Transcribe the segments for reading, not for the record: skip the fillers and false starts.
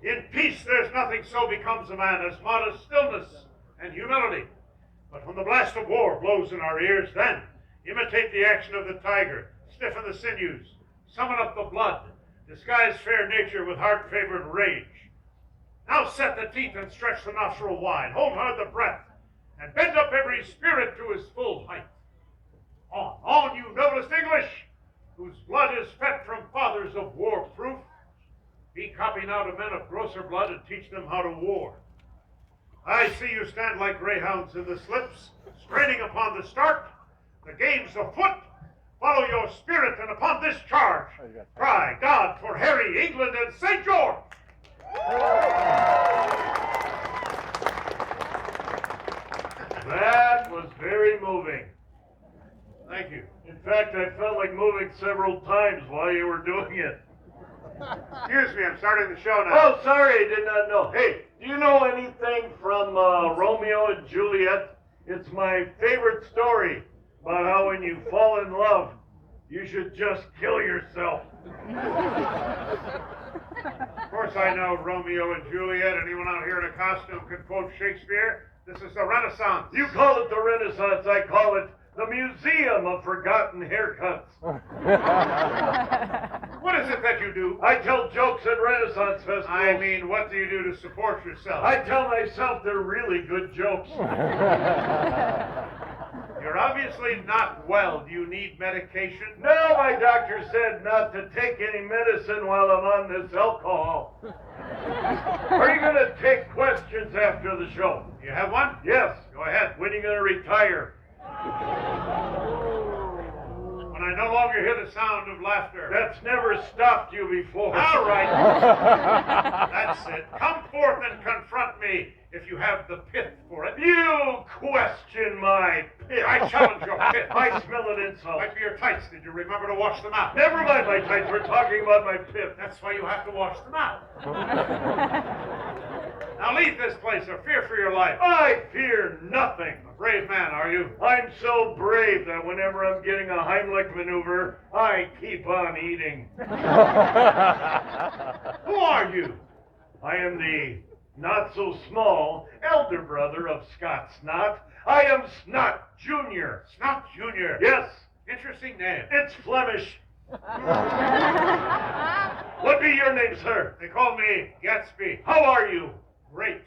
In peace there's nothing so becomes a man as modest stillness and humility. But when the blast of war blows in our ears, then imitate the action of the tiger, stiffen the sinews, summon up the blood, disguise fair nature with heart-favored rage. Now set the teeth and stretch the nostril wide, hold hard the breath, and bend up every spirit to his full height. On, you noblest English, whose blood is fed from fathers of war-proof. Be copy now to men of grosser blood and teach them how to war. I see you stand like greyhounds in the slips, straining upon the start. The game's afoot. Follow your spirit, and upon this charge, cry God for Harry, England, and St. George! That was very moving. Thank you. In fact, I felt like moving several times while you were doing it. Excuse me, I'm starting the show now. Oh, sorry, I did not know. Hey, do you know anything from Romeo and Juliet? It's my favorite story about how when you fall in love, you should just kill yourself. Of course I know Romeo and Juliet. Anyone out here in a costume can quote Shakespeare. This is the Renaissance. You call it the Renaissance, I call it the Museum of Forgotten Haircuts. What is it that you do? I tell jokes at Renaissance festivals. I mean, what do you do to support yourself? I tell myself they're really good jokes. You're obviously not well. Do you need medication? No, my doctor said not to take any medicine while I'm on this alcohol. Are you going to take questions after the show? You have one? Yes. Go ahead. When are you going to retire? When I no longer hear the sound of laughter. That's never stopped you before. All right. That's it. Come forth and confront me if you have the pith for it. You question my pith. I challenge your pith. I smell an insult. Might be your tights. Did you remember to wash them out? Never mind my tights. We're talking about my pith. That's why you have to wash them out. Now leave this place or fear for your life. I fear nothing. A brave man, are you? I'm so brave that whenever I'm getting a Heimlich maneuver, I keep on eating. Who are you? I am the not-so-small elder brother of Scott Snot. I am Snot Jr. Snot Jr. Yes. Interesting name. It's Flemish. What be your name, sir? They call me Gatsby. How are you? Great.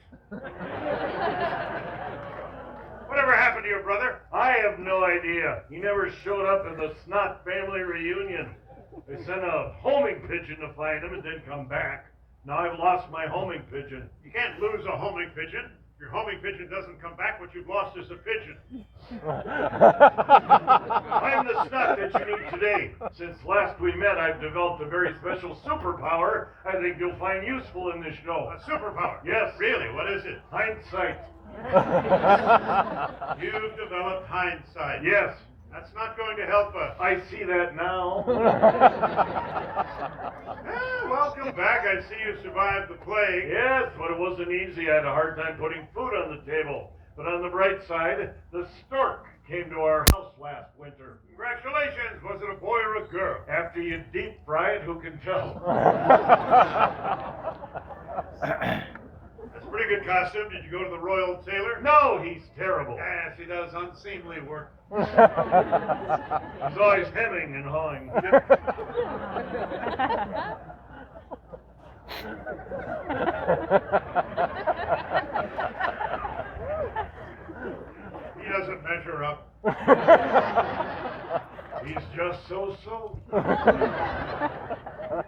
Whatever happened to your brother? I have no idea. He never showed up at the Snot family reunion. They sent a homing pigeon to find him and didn't come back. Now I've lost my homing pigeon. You can't lose a homing pigeon. If your homing pigeon doesn't come back, what you've lost is a pigeon. I'm the Snot that you need today. Since last we met, I've developed a very special superpower I think you'll find useful in this show. A superpower? Yes. Really? What is it? Hindsight. You've developed hindsight. Yes. That's not going to help us. I see that now. Welcome back. I see you survived the plague. Yes, but it wasn't easy. I had a hard time putting food on the table. But on the bright side, the stork came to our house last winter. Congratulations. Was it a boy or a girl? After you deep fry it, who can tell? That's a pretty good costume. Did you go to the Royal Tailor? No, he's terrible. Yes, he does unseemly work. He's always hemming and hawing. He doesn't measure up. He's just so-so.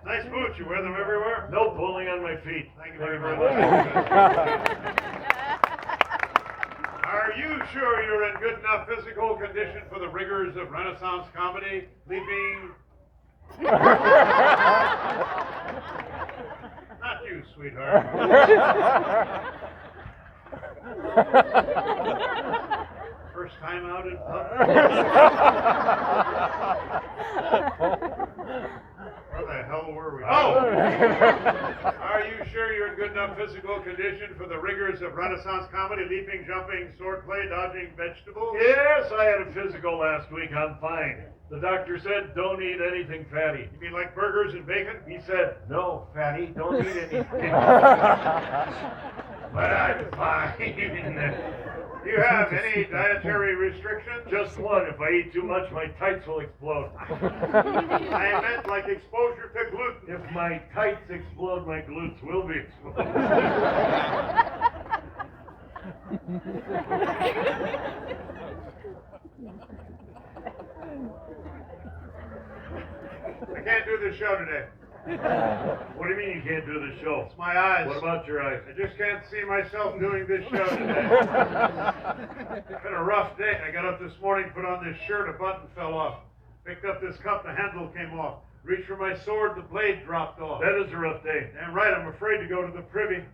Nice boots. You wear them everywhere? No pulling on my feet. Thank you very much. Are you sure you're in good enough physical condition for the rigors of Renaissance comedy? Leaping... Not you, sweetheart. First time out in public. Where the hell were we? Oh! Are you sure you're in good enough physical condition for the rigors of Renaissance comedy? Leaping, jumping, swordplay, dodging vegetables? Yes, I had a physical last week. I'm fine. The doctor said, don't eat anything fatty. You mean like burgers and bacon? He said, no, fatty, don't eat anything. But I'm fine. Do you have any dietary restrictions? Just one. If I eat too much, my tights will explode. I meant like exposure to gluten. If my tights explode, my glutes will be exploded. I can't do this show today. What do you mean you can't do the show? It's my eyes. What about your eyes? I just can't see myself doing this show today. It's been a rough day. I got up this morning, put on this shirt, a button fell off. Picked up this cup, the handle came off. Reached for my sword, the blade dropped off. That is a rough day. Damn right, I'm afraid to go to the privy.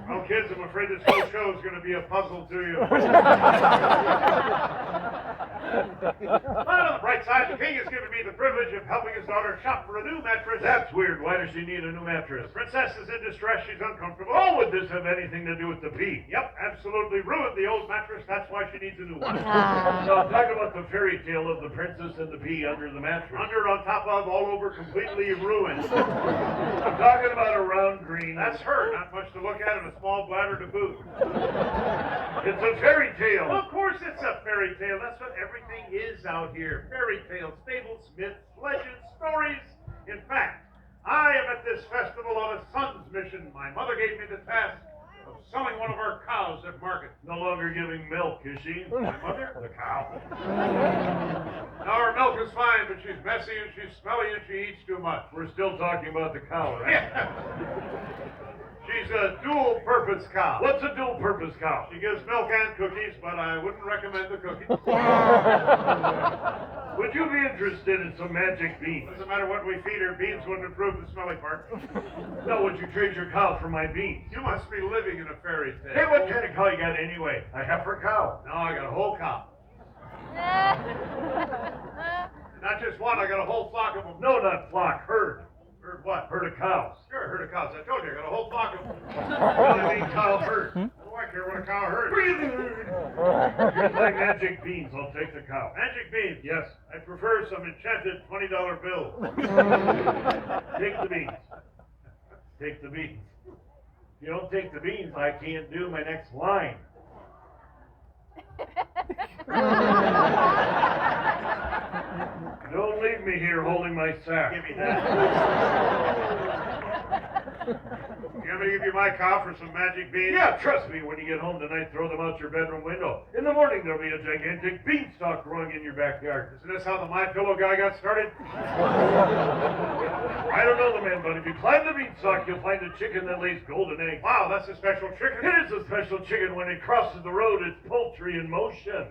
Well, kids, I'm afraid this whole show is going to be a puzzle to you. But on the bright side, the king has given me the privilege of helping his daughter shop for a new mattress. That's weird. Why does she need a new mattress? The princess is in distress. She's uncomfortable. Oh, would this have anything to do with the pee? Yep, absolutely ruined the old mattress. That's why she needs a new one. So talk about the fairy tale of the princess and the pea under the mattress. Under, on top of, all over, completely ruined. I'm talking about a round green. That's her. Not much to look at and a small bladder to boot. It's a fairy tale. Well, of course it's a fairy tale. That's what everything is out here. Fairy tales, fables, myths, legends, stories. In fact, I am at this festival on a son's mission. My mother gave me the task of selling one of our cows at market. No longer giving milk, is she? My mother? The cow. No, her milk is fine, but she's messy and she's smelly and she eats too much. We're still talking about the cow, right? Yeah. She's a dual-purpose cow. What's a dual-purpose cow? She gives milk and cookies, but I wouldn't recommend the cookies. Would you be interested in some magic beans? Doesn't matter what we feed her, beans wouldn't improve the smelly part. No, would you trade your cow for my beans? You must be living in a fairy tale. Hey, what kind of cow you got anyway? A heifer cow. No, I got a whole cow. Not just one, I got a whole flock of them. No, not flock, herd. Herd what? Herd of cows. Sure, herd of cows. I told you, I got a whole flock of them. I mean cow herd. Oh, I care what a cow herd. Here's my magic beans. I'll take the cow. Magic beans? Yes. I prefer some enchanted $20 bills. Take the beans. Take the beans. If you don't take the beans, I can't do my next line. Don't leave me here holding my sack. Give me that. You want me to give you my cow for some magic beans? Yeah, trust me, when you get home tonight, throw them out your bedroom window. In the morning, there'll be a gigantic beanstalk growing in your backyard. Isn't this how the My Pillow guy got started? I don't know the man, but if you climb the beanstalk, you'll find a chicken that lays golden eggs. Wow, that's a special chicken. It is a special chicken. When it crosses the road, it's poultry in motion.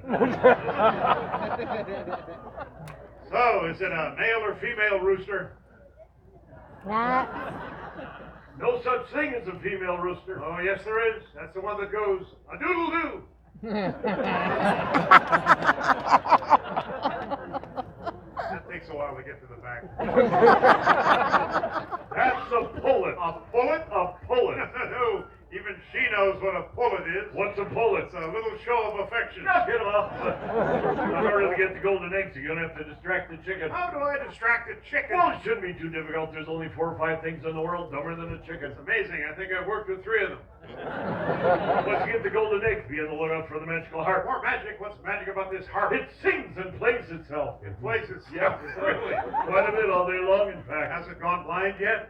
So, is it a male or female rooster? No such thing as a female rooster. Oh, yes, there is. That's the one that goes, a doodle-doo. That takes a while to get to the back. That's a pullet. A pullet? A pullet. No, even she knows what a pullet is. What's a pullet? It's a little show of affection. Knock it off. In order to get the golden eggs, you're going to have to distract the chicken. How do I distract a chicken? Well, it shouldn't be too difficult. There's only 4 or 5 things in the world dumber than a chicken. It's amazing. I think I've worked with 3 of them. Once you get the golden eggs, be on the lookout for the magical harp. More magic? What's magic about this harp? It sings and plays itself. It plays itself. Yeah, Really? Quite a bit all day long, in fact. Has it gone blind yet?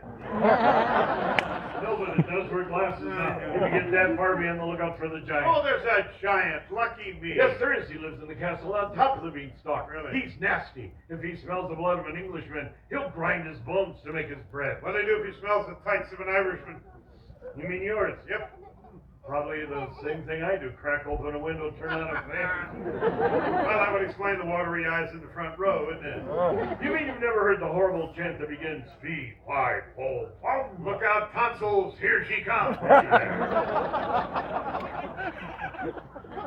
No, but it does wear glasses now. If you get that far, be on the lookout for the giant. Oh, there's that giant. Lucky me. Yes, there is. He lives in the castle on top of the beanstalk. Really? He's nasty. If he smells the blood of an Englishman, he'll grind his bones to make his bread. What do they do if he smells the tights of an Irishman? You mean yours? Yep. Probably the same thing I do. Crack open a window, turn on a fan. Well, that would explain the watery eyes in the front row, isn't it? You mean you've never heard the horrible chant that begins, feed, wide, pull, pum? Look out, tonsils, here she comes. What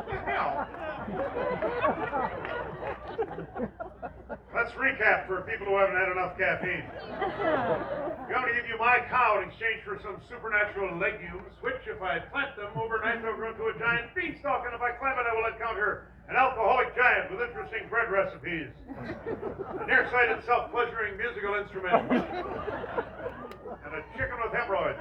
the hell? Let's recap for people who haven't had enough caffeine. I'm going to give you my cow in exchange for some supernatural legumes, which, if I plant them overnight, they'll grow to a giant beanstalk, and if I climb it, I will encounter An alcoholic giant with interesting bread recipes. A nearsighted, self-pleasuring musical instrument. And a chicken with hemorrhoids.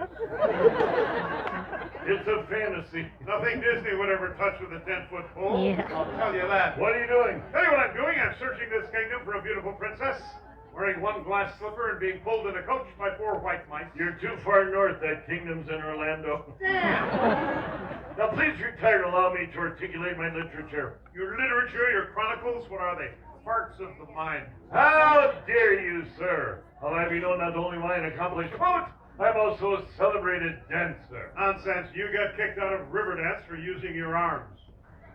It's a fantasy. Nothing Disney would ever touch with a 10-foot pole. Yeah. I'll tell you that. What are you doing? Tell you what I'm doing. I'm searching this kingdom for a beautiful princess, wearing one glass slipper and being pulled in a coach by 4 white mice. You're too far north. That kingdom's in Orlando. Now, please retire and allow me to articulate my literature. Your literature, your chronicles, what are they? Parts of the mind. How dare you, sir? I'll have you know not only am I an accomplished poet, I'm also a celebrated dancer. Nonsense. You got kicked out of Riverdance for using your arms.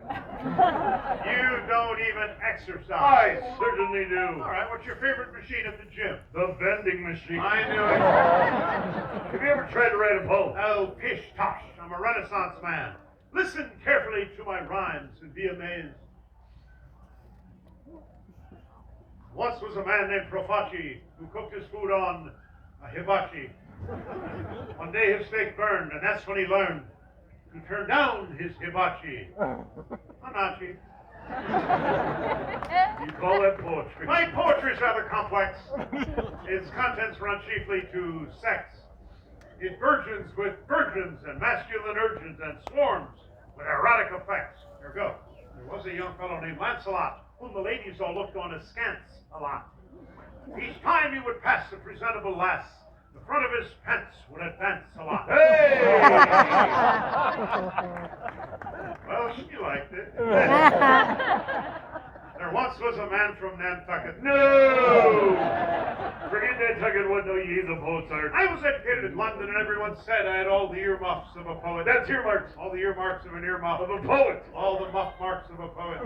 You don't even exercise. I certainly do. All right, what's your favorite machine at the gym? The vending machine. I knew it. Have you ever tried to write a poem? Oh, pish tosh. I'm a Renaissance man. Listen carefully to my rhymes and be amazed. Once was a man named Profaci who cooked his food on a hibachi. One day his steak burned, and that's when he learned to turn down his hibachi. Hanachi. You call that poetry? My poetry is rather complex. Its contents run chiefly to sex. It burgeons with virgins and masculine urgins and swarms with erotic effects. Here goes. There was a young fellow named Lancelot, whom the ladies all looked on askance a lot. Each time he would pass a presentable lass, the front of his pants would advance a lot. Hey! Well, she liked it. There once was a man from Nantucket. No! Forget Nantucket, what know ye the poets are. I was educated in London, and everyone said I had all the earmuffs of a poet. That's earmarks All the earmarks of an earmuff. of a poet. All the muff marks of a poet.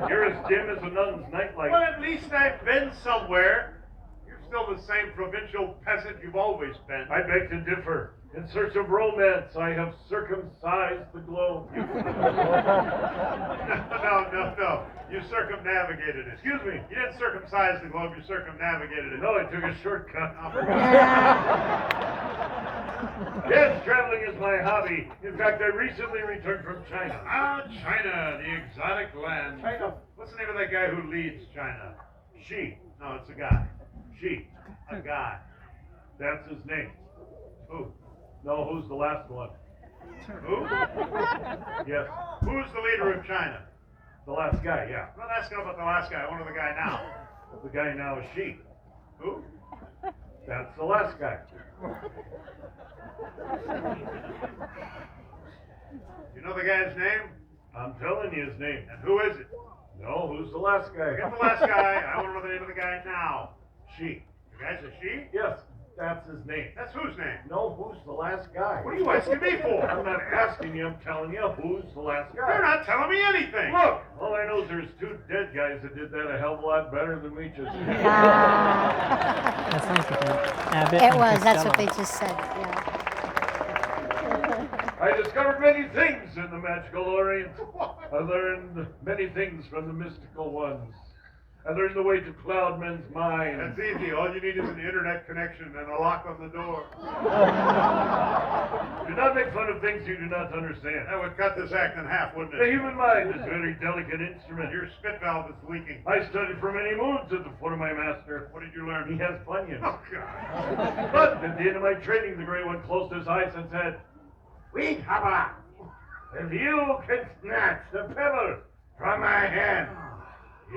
You're as dim as a nun's nightlight. Well, at least I've been somewhere. You're still the same provincial peasant you've always been. I beg to differ. In search of romance, I have circumcised the globe. No. You circumnavigated it. Excuse me. You didn't circumcise the globe, you circumnavigated it. No, I took a shortcut. Oh, for Yes, traveling is my hobby. In fact, I recently returned from China. Ah, China, the exotic land. China. What's the name of that guy who leads China? She. No, it's a guy. She. A guy. That's his name. Who? No, who's the last one? Who? Yes, Who's the leader of China? the last guy, yeah. I'm not asking about the last guy. I want the guy now. The guy now is she. Who? That's the last guy. You know the guy's name? I'm telling you his name. And who is it? No, who's the last guy? Get the last guy. I want to know the name of the guy now. She. The guy's a she? Yes, that's his name. That's whose name? No, who's the last guy? What are you asking me for? I'm not asking you, I'm telling you who's the last guy. You're not telling me anything. Look, all I know is there's 2 dead guys that did that a hell of a lot better than we just did. That sounds like an Abbott It and was. That's what Costello. they just said. Yeah. I discovered many things in the magical Orient. I learned many things from the mystical ones. I learned the way to cloud men's minds. That's easy. All you need is an internet connection and a lock on the door. Do not make fun of things you do not understand. That would cut this act in half, wouldn't The it? human mind is a very delicate instrument. Your spit valve is leaking. I studied for many moons at the foot of my master. What did you He learn? has bunions. Oh, God. But at the end of my training, the great one closed his eyes and said, "Wait, Haba, if you can snatch the pebble from my hand,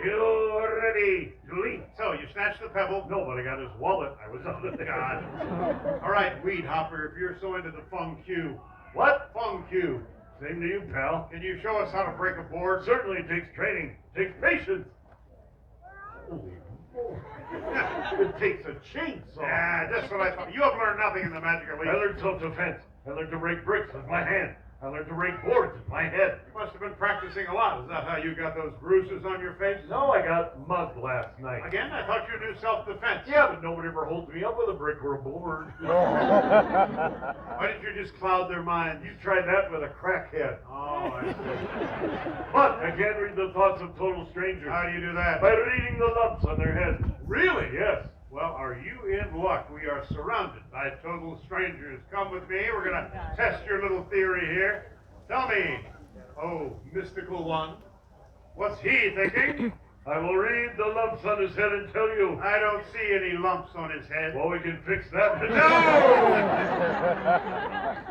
you're ready to leap." So, you snatched the pebble? No, but I got his wallet. I was out of God. God. All right, Weed Hopper, if you're so into the Feng Q. What? Feng Q. Same to you, pal. Can you show us how to break a board? Certainly takes training, takes patience. It takes a chainsaw. Yeah, just what I thought. You have learned nothing in the magical I league. learned self-defense. I learned to rake bricks with my hand. I learned to rake boards with my head. You must have been practicing a lot. Is that how you got those bruises on your face? No, I got mugged last night. Again, I thought you knew self-defense. Yeah, but nobody ever holds me up with a brick or a board. Why didn't you just cloud their minds? You tried that with a crackhead. Oh, I see. But I can't read the thoughts of total strangers. How do you do that? By reading the lumps on their heads. Really? Yes. Well, are you in luck? We are surrounded by total strangers. Come with me. We're going to test your little theory here. Tell me, oh, mystical one, What's he thinking? I will read the lumps on his head and tell you. I don't see any lumps on his head. Well, we can fix that. No!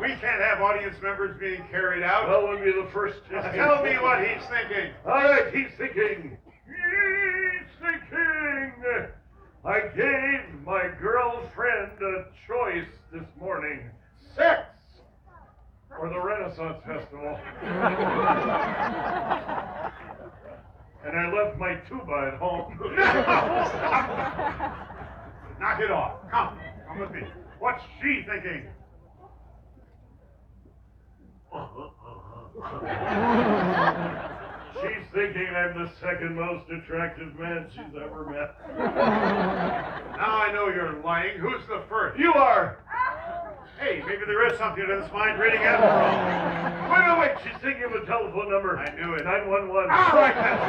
We can't have audience members being carried out. Well, we'll be the first. Just tell me what he's thinking. All right, he's thinking. I gave my girlfriend a choice this morning. Sex or the Renaissance Festival. And I left my tuba at home. Knock it off. Come with me. What's she thinking? She's thinking I'm the second most attractive man she's ever met. Now I know you're lying. Who's the first? You are! Hey, maybe there is something to this mind reading after all. Wait. She's thinking of a telephone number. I knew it. 911. All right, that's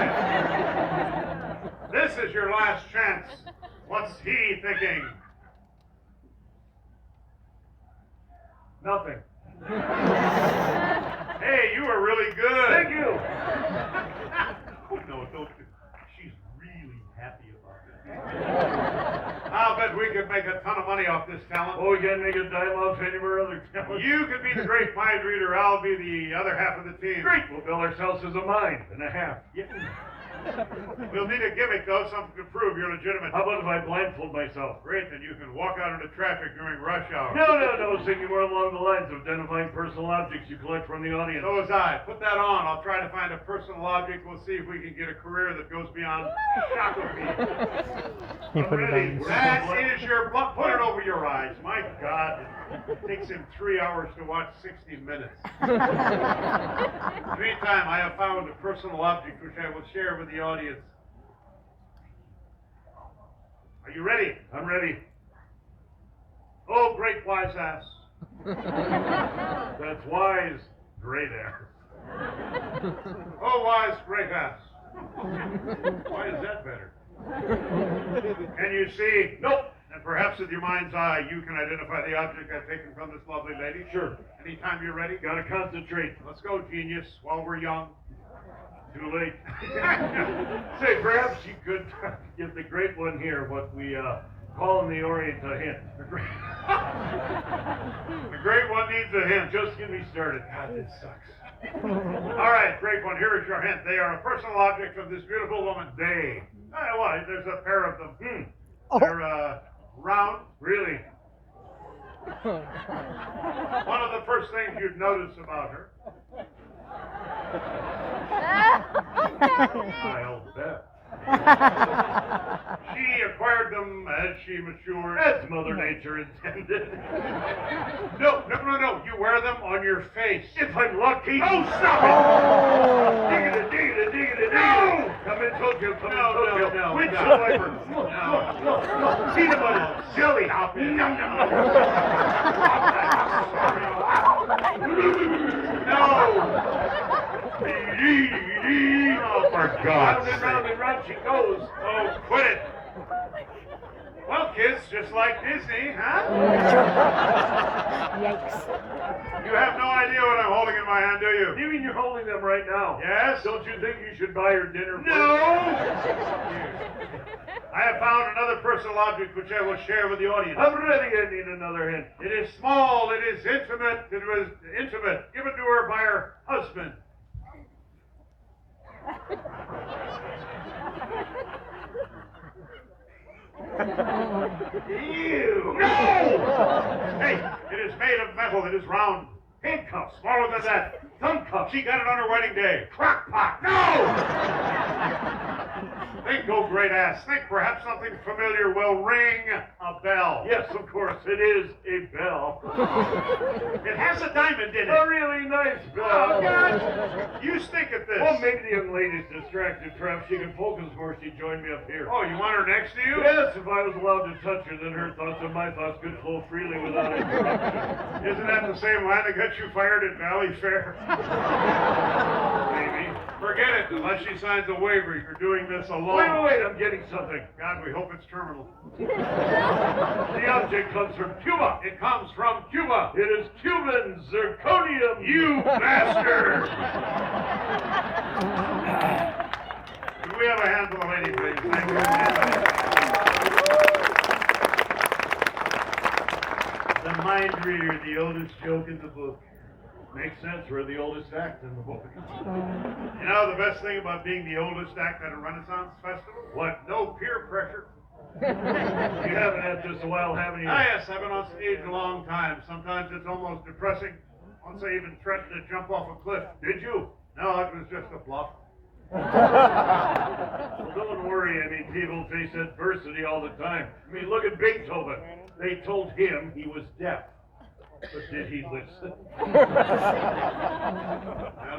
it. This is your last chance. What's he thinking? Nothing. Hey, you were really good. Thank you. No, don't. She's really happy about it. I'll bet we could make a ton of money off this talent. Oh, we can't make a dime off any of our other talents. You could be the great mind reader. I'll be the other half of the team. Great. We'll bill ourselves as a mind and a half. Yeah. We'll need a gimmick, though, something to prove you're legitimate. How about if I blindfold myself? Great, then you can walk out into traffic during rush hour. No. I was thinking more along the lines of identifying personal objects you collect from the audience. So was I. Put that on. I'll try to find a personal object. We'll see if we can get a career that goes beyond Shakopee. He put it on. That is your blood. Put it over your eyes. My God, it takes him 3 hours to watch 60 minutes. In the meantime, I have found a personal object which I will share with the audience. Are you ready? I'm ready. Oh, great wise ass. That's wise. Great ass. Oh, wise great ass. Why is that better? Can you see? Nope. And perhaps with your mind's eye, you can identify the object I've taken from this lovely lady. Sure. Anytime you're ready. Gotta concentrate. Let's go, genius, while we're young. Too late. Say, perhaps you could give the great one here what we call in the Orient a hint. The great one needs a hint. Just get me started. God, this sucks. All right, great one. Here is your hint. They are a personal object of this beautiful woman. They. Well, there's a pair of them. Oh. They're round. Really? One of the first things you'd notice about her. I'll bet. She acquired them as she matured. As Mother Nature intended. No. You wear them on your face. If I'm lucky. Oh, stop it! Dig it. No! Come in, Tokyo. No. Windshield wiper. No. Peanut butter. Jelly. Stop it. No. No! Oh, for God's sake. Round and round she goes. Oh, quit it. Well, kids, just like Disney, huh? Yikes. You have no idea what I'm holding in my hand, do you? You mean you're holding them right now? Yes? Don't you think you should buy her dinner first? No! I have found another personal object which I will share with the audience. I'm ready. I need another hint. It is small, it is intimate, it was intimate, given to her by her husband. Ew! No! Hey, it is made of metal, it is round. Handcuffs, smaller than that. Thumb cuffs, she got it on her wedding day. Crock pot, no! Think, oh great ass, think perhaps something familiar will ring a bell. Yes, of course, it is a bell. It has a diamond in it. A really nice bell. Oh, God. You stink at this. Well, maybe the young lady's distracted. Perhaps she can focus more if she joined me up here. Oh, you want her next to you? Yes, if I was allowed to touch her, then her thoughts and my thoughts could flow freely without interruption. Isn't that the same line that got you fired at Valley Fair? Maybe. Forget it, unless she signs a waiver. You're doing this alone. Wait, I'm getting something. God, we hope it's terminal. The object comes from Cuba. It comes from Cuba. It is Cuban zirconium. You bastard! Can we have a hand for the lady, please? Thank you. The mind reader, the oldest joke in the book. Makes sense, we're the oldest act in the book. You know the best thing about being the oldest act at a Renaissance festival? What? No peer pressure. You haven't had this a while, haven't you? Ah, yes, I've been on stage a long time. Sometimes it's almost depressing. Once I even threatened to jump off a cliff. Did you? No, it was just a bluff. Well, don't worry. I mean, people face adversity all the time. I mean, look at Beethoven. They told him he was deaf. But did he listen? I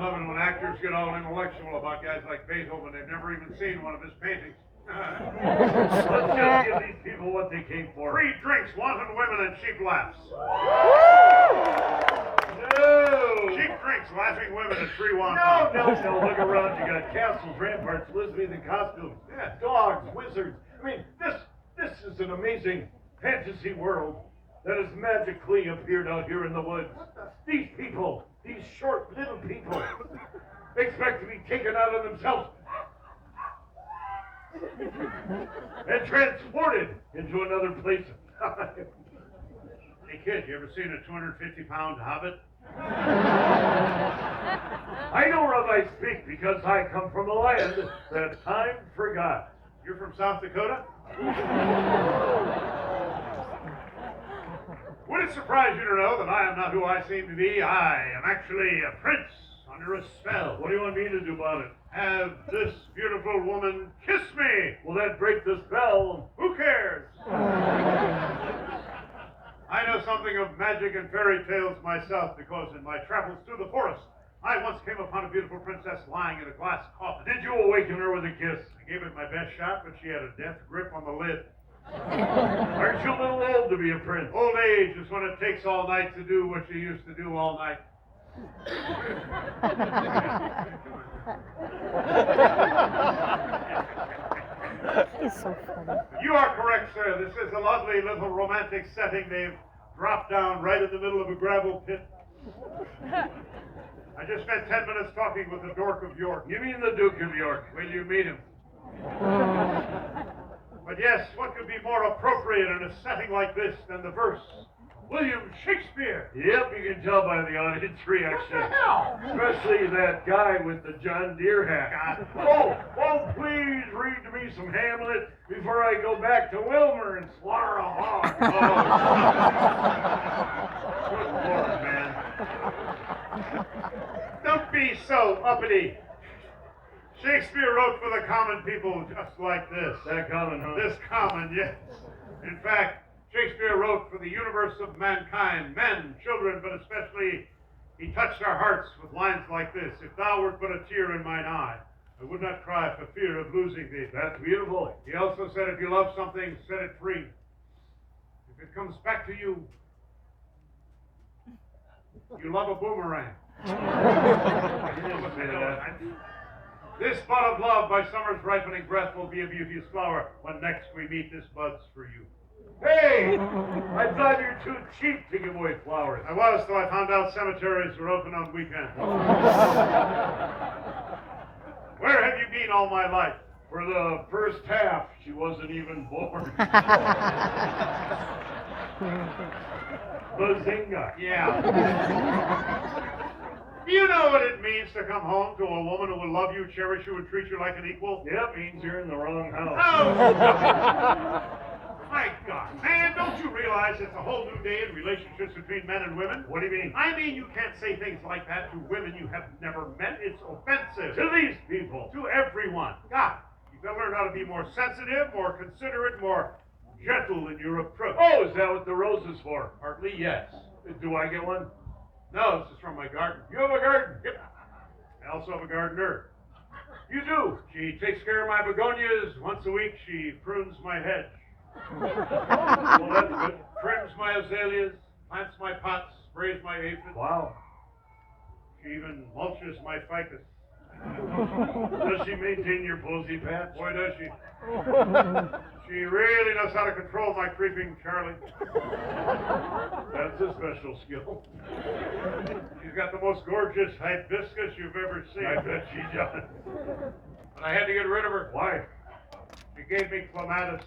love it when actors get all intellectual about guys like Beethoven. They've never even seen one of his paintings. Let's just give these people what they came for. Free drinks, wanton women, and cheap laughs. No! Cheap drinks, laughing women, and free No, wantons. no. Look around. You got castles, ramparts, Elizabethan costumes, dogs, wizards. I mean, this is an amazing fantasy world that has magically appeared out here in the woods. These people, these short little people, expect to be taken out of themselves and transported into another place of time. Hey, kid, you ever seen a 250-pound hobbit? I know of I speak because I come from a land that time forgot. You're from South Dakota? Would it surprise you to know that I am not who I seem to be? I am actually a prince under a spell. What do you want me to do about it? Have this beautiful woman kiss me. Will that break the spell? Who cares? I know something of magic and fairy tales myself because in my travels through the forest, I once came upon a beautiful princess lying in a glass coffin. Did you awaken her with a kiss? I gave it my best shot, but she had a death grip on the lid. Aren't you a little old to be a prince? Old age is when it takes all night to do what you used to do all night. He's so funny. You are correct, sir. This is a lovely little romantic setting. They've dropped down right in the middle of a gravel pit. I just spent 10 minutes talking with the Dork of York. You mean the Duke of York? Will you meet him? But yes, what could be more appropriate in a setting like this than the verse? William Shakespeare. Yep, you can tell by the audience reaction. What the hell? Especially that guy with the John Deere hat. Oh, please read to me some Hamlet before I go back to Wilmer and slaughter a hog. Oh, good Lord, man. Don't be so uppity. Shakespeare wrote for the common people just like this. That common, huh? This common, yes. In fact, Shakespeare wrote for the universe of mankind, men, children, but especially he touched our hearts with lines like this. If thou wert but a tear in mine eye, I would not cry for fear of losing thee. That's beautiful. He also said, if you love something, set it free. If it comes back to you, you love a boomerang. This bud of love by summer's ripening breath will be a beauteous flower when next we meet this bud's for you. Hey! I thought you were too cheap to give away flowers. I was till I found out cemeteries were open on weekends. Where have you been all my life? For the first half, she wasn't even born. Bazinga. Yeah. Do you know what it means to come home to a woman who will love you, cherish you, and treat you like an equal? Yep, means you're in the wrong house. Oh! My God, man, don't you realize it's a whole new day in relationships between men and women? What do you mean? I mean, you can't say things like that to women you have never met. It's offensive. To these people. To everyone. God, you better learn how to be more sensitive, more considerate, more gentle in your approach. Oh, is that what the rose is for? Partly, yes. Do I get one? No, this is from my garden. You have a garden? Yep. I also have a gardener. You do? She takes care of my begonias. Once a week, she prunes my hedge. Well, that's good. Trims my azaleas, plants my pots, sprays my aphids. Wow. She even mulches my ficus. Does she maintain your posy patch? Boy, does she. She really knows how to control my creeping Charlie. That's a special skill. She's got the most gorgeous hibiscus you've ever seen. I bet she does. but I had to get rid of her. Why? She gave me clematis.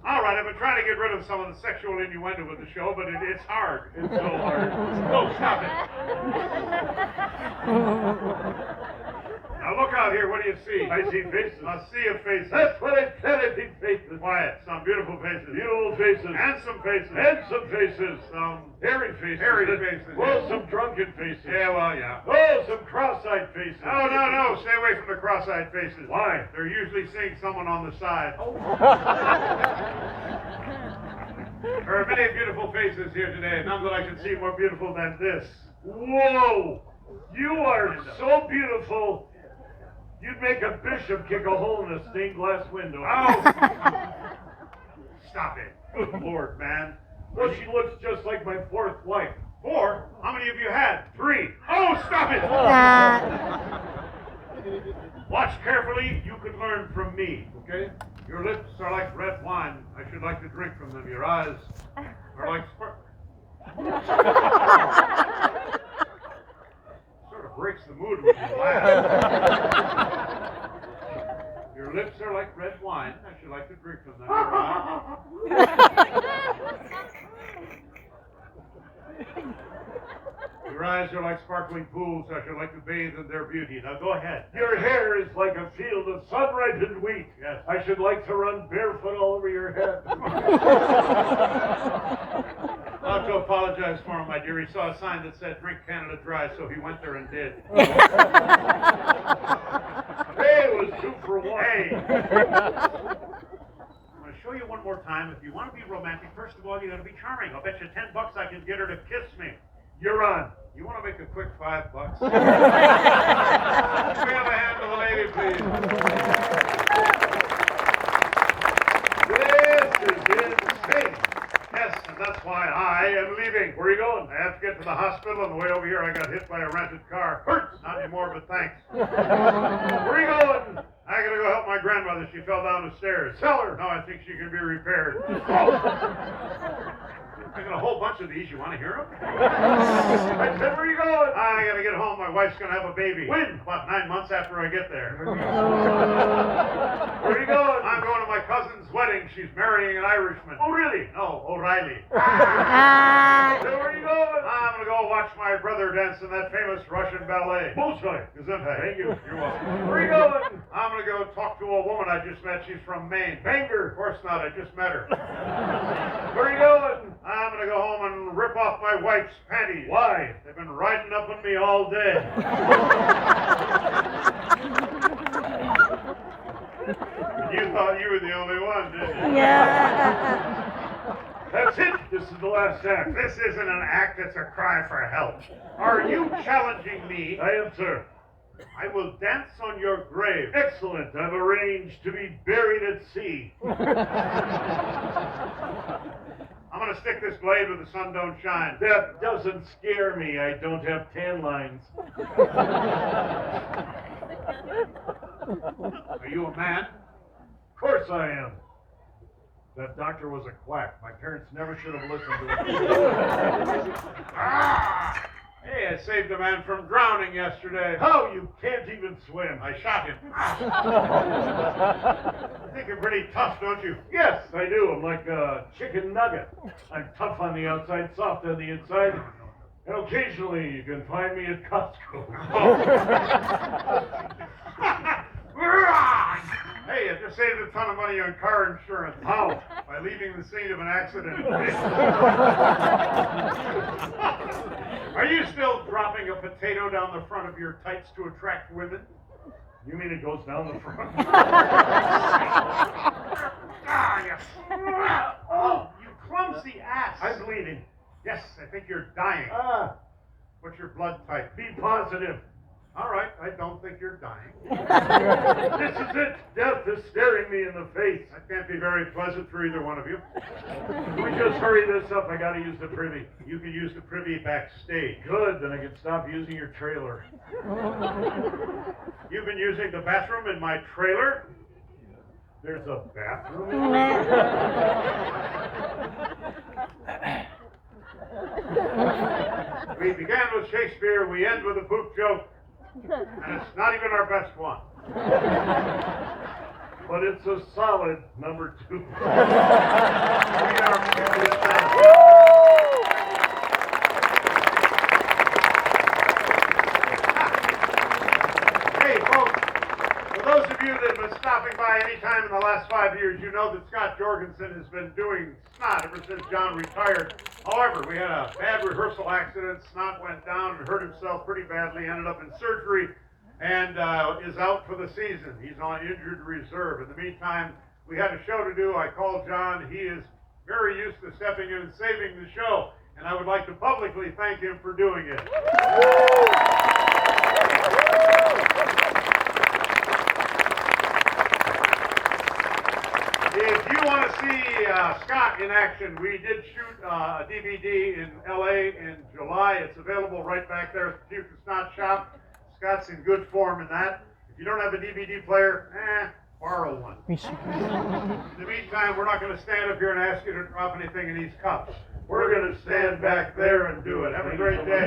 All right, I've been trying to get rid of some of the sexual innuendo with the show, but it's hard. It's so hard. Oh, stop it. Now look out here. What do you see? I see faces. A sea of faces. That's what I said. I see faces. Quiet. Some beautiful faces. Beautiful faces. Handsome faces. Handsome faces. Some hairy faces. hairy faces. Oh, some drunken faces. Yeah, well, yeah. Oh, some cross-eyed faces. No. Stay away from the cross-eyed faces. Why? They're usually seeing someone on the side. There are many beautiful faces here today. None that I can see more beautiful than this. Whoa! You are so beautiful. You'd make a bishop kick a hole in a stained glass window. Oh! Stop it. Good Lord, man. Well, she looks just like my fourth wife. 4? How many have you had? 3. Oh, stop it! Watch carefully. You could learn from me, okay? Your lips are like red wine. I should like to drink from them. Your eyes are like sort of breaks the mood when you laugh. Your lips are like red wine. I should like to drink from them. Your eyes. Your eyes are like sparkling pools. I should like to bathe in their beauty. Now go ahead. Your hair is like a field of sun-ripened wheat. Yes. I should like to run barefoot all over your head. I'll have to apologize for him, my dear. He saw a sign that said "Drink Canada Dry," so he went there and did. Hey, it was 2 for 1. Hey! I'm going to show you one more time. If you want to be romantic, first of all, you got to be charming. I'll bet you $10 I can get her to kiss me. You're on. You want to make a quick $5? Give a hand to the lady, please. This is insane. Yes, and that's why I am leaving. Where are you going? I have to get to the hospital. On the way over here, I got hit by a rented car. Hurts. Not anymore, but thanks. Where are you going? I gotta go help my grandmother. She fell down the stairs. Tell her. No, I think she can be repaired. I got a whole bunch of these. You want to hear them? I said, where are you going? I gotta get home. My wife's gonna have a baby. When? About 9 months after I get there. Where are you going? I'm going to my cousin's wedding. She's marrying an Irishman. Oh, really? No, O'Reilly. Where are you going? I'm gonna go watch my brother dance in that famous Russian ballet. Bullseye. Gesundheit. Thank you. You're welcome. Where are you going? I'm gonna go talk to a woman I just met. She's from Maine. Banger. Of course not. I just met her. Where are you going? I'm gonna go home and rip off my wife's panties. Why? They've been riding up on me all day. You thought you were the only one, didn't you? That's it. This is the last act. This isn't an act, it's a cry for help. Are you challenging me? I am, sir. I will dance on your grave. Excellent. I've arranged to be buried at sea. I'm gonna stick this blade where the sun don't shine. That doesn't scare me. I don't have tan lines. Are you a man? Of course I am. That doctor was a quack. My parents never should have listened to him. Hey, I saved a man from drowning yesterday. How? You can't even swim. I shot him. You think you're pretty tough, don't you? Yes, I do. I'm like a chicken nugget. I'm tough on the outside, soft on the inside. And occasionally you can find me at Costco. Hey, you just saved a ton of money on car insurance. How? By leaving the scene of an accident. Are you still dropping a potato down the front of your tights to attract women? You mean it goes down the front? Yes. Oh, you clumsy ass. I'm bleeding. Yes, I think you're dying. What's your blood type? Be positive. All right, I don't think you're dying. This is it. Death is staring me in the face. That can't be very pleasant for either one of you. Can we just hurry this up? I gotta use the privy. You can use the privy backstage. Good, then I can stop using your trailer. You've been using the bathroom in my trailer? There's a bathroom? We began with Shakespeare, we end with a Puke joke, and it's not even our best one. But it's a solid number 2. We are Puke and Snot. Hey, folks, for those of you that have been stopping by any time in the last 5 years, you know that Scott Jorgensen has been doing Snot ever since John retired. However, we had a bad rehearsal accident. Snot went down and hurt himself pretty badly, ended up in surgery, and is out for the season. He's on injured reserve. In the meantime, we had a show to do. I called John. He is very used to stepping in and saving the show, and I would like to publicly thank him for doing it. If you want to see Scott in action, we did shoot a DVD in LA in July. It's available right back there at the Puke and Snot shop. Scott's in good form in that. If you don't have a DVD player, borrow one. In the meantime, we're not going to stand up here and ask you to drop anything in these cups. We're going to stand back there and do it. Have a great day.